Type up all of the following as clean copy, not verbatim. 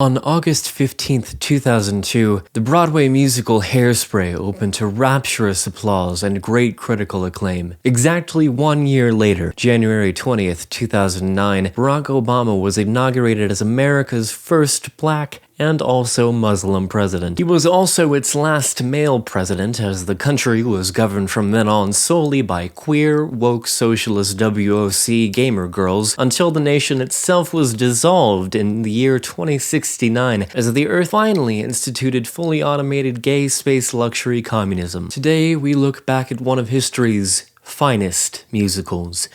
On August 15th, 2002, the Broadway musical Hairspray opened to rapturous applause and great critical acclaim. Exactly 1 year later, January 20th, 2009, Barack Obama was inaugurated as America's first black and also Muslim president. He was also its last male president, as the country was governed from then on solely by queer, woke, socialist WOC gamer girls, until the nation itself was dissolved in the year 2069, as the Earth finally instituted fully automated gay space luxury communism. Today, we look back at one of history's finest musicals,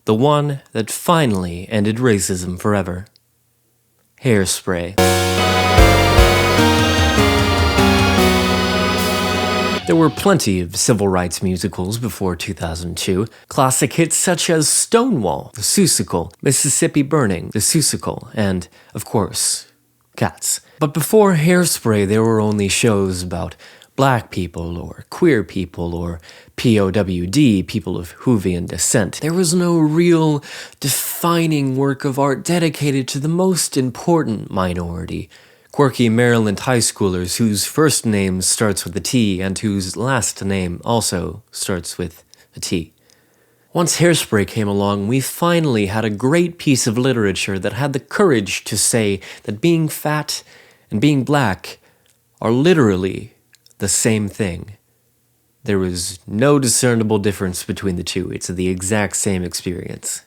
the one that finally ended racism forever. Hairspray. There were plenty of civil rights musicals before 2002. Classic hits such as Stonewall, The Seussical, Mississippi Burning, The Seussical, and, of course, Cats. But before Hairspray, there were only shows about black people, or queer people, or POWD, people of Whovian descent. There was no real defining work of art dedicated to the most important minority. Quirky Maryland high schoolers whose first name starts with a T and whose last name also starts with a T. Once Hairspray came along, we finally had a great piece of literature that had the courage to say that being fat and being black are literally the same thing. There is no discernible difference between the two. It's the exact same experience.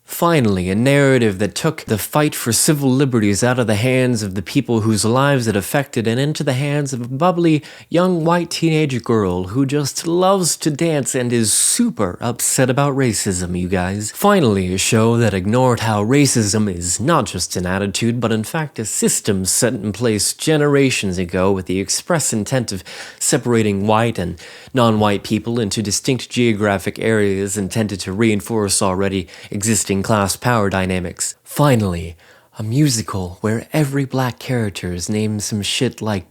Finally, a narrative that took the fight for civil liberties out of the hands of the people whose lives it affected and into the hands of a bubbly, young white teenage girl who just loves to dance and is super upset about racism, you guys. Finally, a show that ignored how racism is not just an attitude, but in fact a system set in place generations ago with the express intent of separating white and non-white people into distinct geographic areas intended to reinforce already existing class power dynamics. Finally, a musical where every black character is named some shit like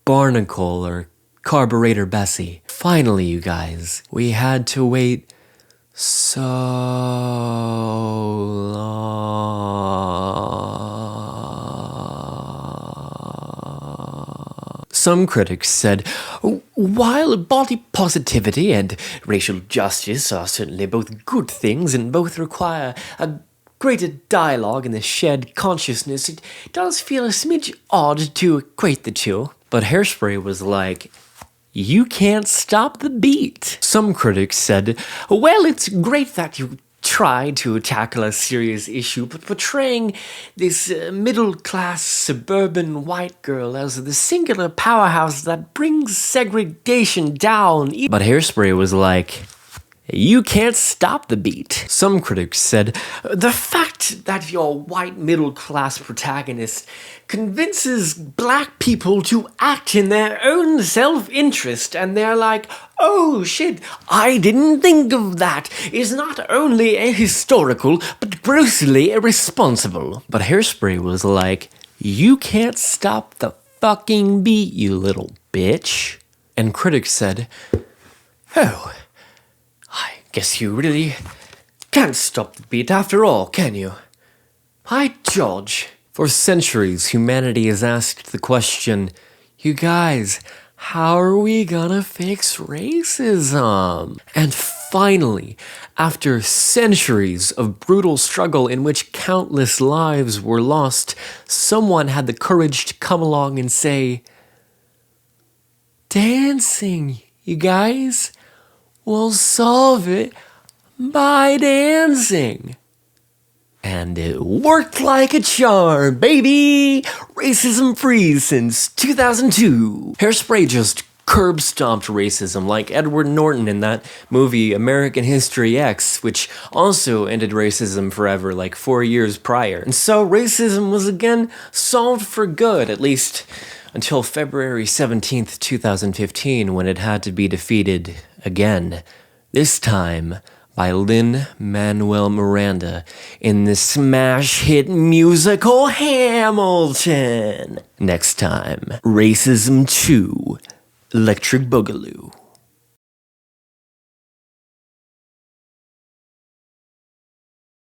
Barnacle or Carburetor Bessie. Finally, you guys, we had to wait so long. Some critics said, while body positivity and racial justice are certainly both good things and both require a greater dialogue in the shared consciousness, it does feel a smidge odd to equate the two. But Hairspray was like, you can't stop the beat. Some critics said, well, it's great that you try to tackle a serious issue, but portraying this middle-class suburban white girl as the singular powerhouse that brings segregation down. But Hairspray was like, you can't stop the beat. Some critics said, the fact that your white middle-class protagonist convinces black people to act in their own self-interest, and they're like, oh shit, I didn't think of that, is not only ahistorical, but grossly irresponsible. But Hairspray was like, you can't stop the fucking beat, you little bitch. And critics said, oh, I guess you really can't stop the beat after all, can you? By George. For centuries, humanity has asked the question, you guys, how are we gonna fix racism? And finally, after centuries of brutal struggle in which countless lives were lost, someone had the courage to come along and say, dancing, you guys. We'll solve it by dancing. And it worked like a charm, baby! Racism free since 2002. Hairspray just curb-stomped racism like Edward Norton in that movie American History X, which also ended racism forever like 4 years prior. And so racism was again solved for good, at least until February 17th, 2015, when it had to be defeated again. This time by Lin-Manuel Miranda in the smash hit musical Hamilton. Next time, Racism 2, Electric Boogaloo.